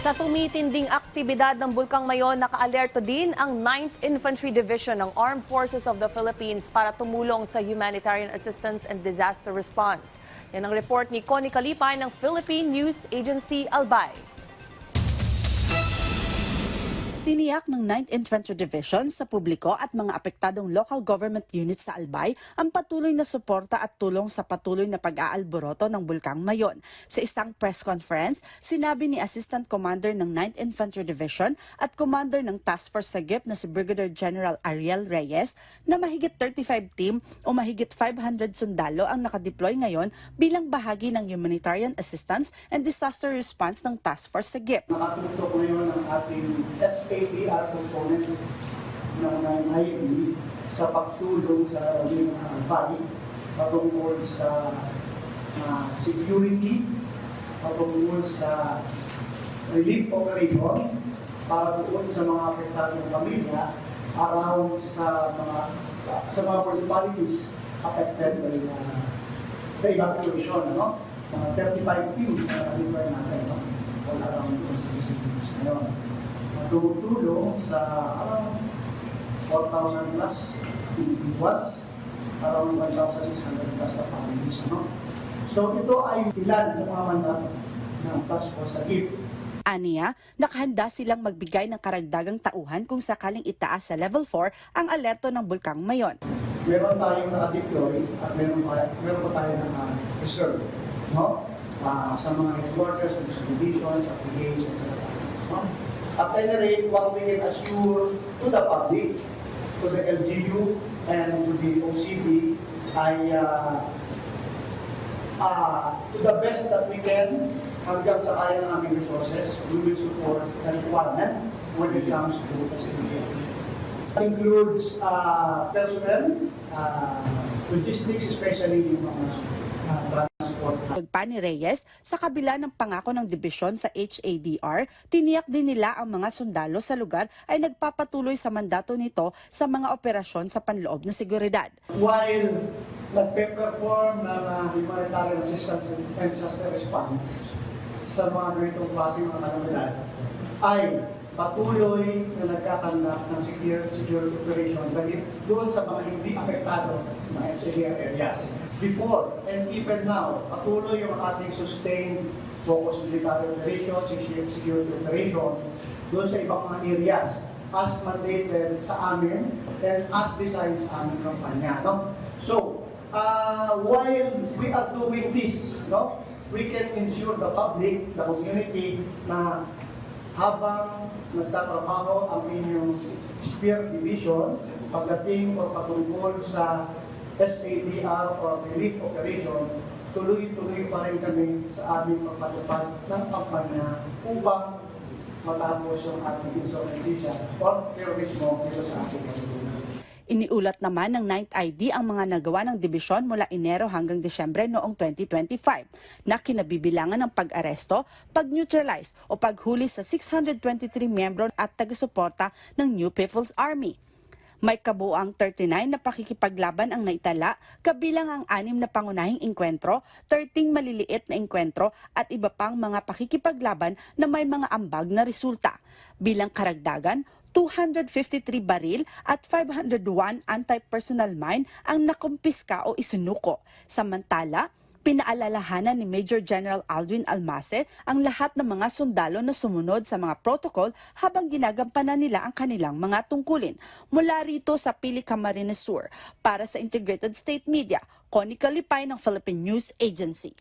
Sa tumitinding aktibidad ng Bulkang Mayon, naka-alerto din ang 9th Infantry Division ng Armed Forces of the Philippines para tumulong sa humanitarian assistance and disaster response. Yan ang report ni Connie Kalipay ng Philippine News Agency Albay. Tiniyak ng 9th Infantry Division sa publiko at mga apektadong local government units sa Albay ang patuloy na suporta at tulong sa patuloy na pag-aalboroto ng Bulkang Mayon. Sa isang press conference, sinabi ni Assistant Commander ng 9th Infantry Division at Commander ng Task Force Sagip na si Brigadier General Ariel Reyes na mahigit 35 team o mahigit 500 sundalo ang nakadeploy ngayon bilang bahagi ng humanitarian assistance and disaster response ng Task Force Sagip. Nakatutok ngayon ang ating SADR components ng IB sa pagtulong sa body patungkol sa security, patungkol sa relief operation para doon sa mga apektadong pamilya around sa mga municipalities affected by the evacuation, no? 35 teams na deploy natin, no? All around those cities na yun. Tumutulong sa around 4,000 plus individuals, around 1,600 plus na families. No? So ito ay ilan sa mga mandato ng Task Force Sagip. Aniya, nakahanda silang magbigay ng karagdagang tauhan kung sakaling itaas sa level 4 ang alerto ng Bulkang Mayon. Meron tayong naka-deploy at meron pa tayo ng reserve, no? Sa mga headquarters, sa divisions, sa brigades, sa battalions. No? At any rate, what we can assure to the public, to the LGU, and to the OCB, ay to the best that we can, hanggang sa kaya ng aming resources, we will support the requirement when it comes to SMDF. It includes personnel, logistics, especially yung mga transport. Pagpa ni Reyes, sa kabila ng pangako ng dibisyon sa HADR, tiniyak din nila ang mga sundalo sa lugar ay nagpapatuloy sa mandato nito sa mga operasyon sa panloob na seguridad. While nagpe-perform ng humanitarian assistance and disaster response sa mga ganitong klase mga kalamidad, ay patuloy na nagkakandak ng security operation dahil doon sa mga hindi apektado ng NCDR areas. Before and even now, patuloy yung ating sustained focus military operation, security operation doon sa ibang mga areas as mandated sa amin and as designed sa aming kampanya. No? So, while we are doing this, no, we can ensure the public, the community na habang nagtatrabaho ang inyong Spear Division pagdating o patungkol sa SADR or relief operation, tuloy-tuloy pa rin kami sa aming pagpatupad ng kampanya upang matapos yung ating insurgency or terrorismo dito sa ating kampanya. Iniulat naman ng 9th ID ang mga nagawa ng dibisyon mula Enero hanggang Disyembre noong 2025 na kinabibilangan ng pag-aresto, pag-neutralize o paghuli sa 623 miyembro at taga-suporta ng New People's Army. May kabuuang 39 na pakikipaglaban ang naitala, kabilang ang 6 na pangunahing engkwentro, 13 maliliit na engkwentro at iba pang mga pakikipaglaban na may mga ambag na resulta. Bilang karagdagan, 253 baril at 501 anti-personnel mine ang nakumpiska o isinuko. Samantala, pinaalalahanan ni Major General Aldwin Almase ang lahat ng mga sundalo na sumunod sa mga protocol habang ginagampanan nila ang kanilang mga tungkulin. Mula rito sa Pili Camarines Sur, para sa Integrated State Media, Connie Kalipay ng Philippine News Agency.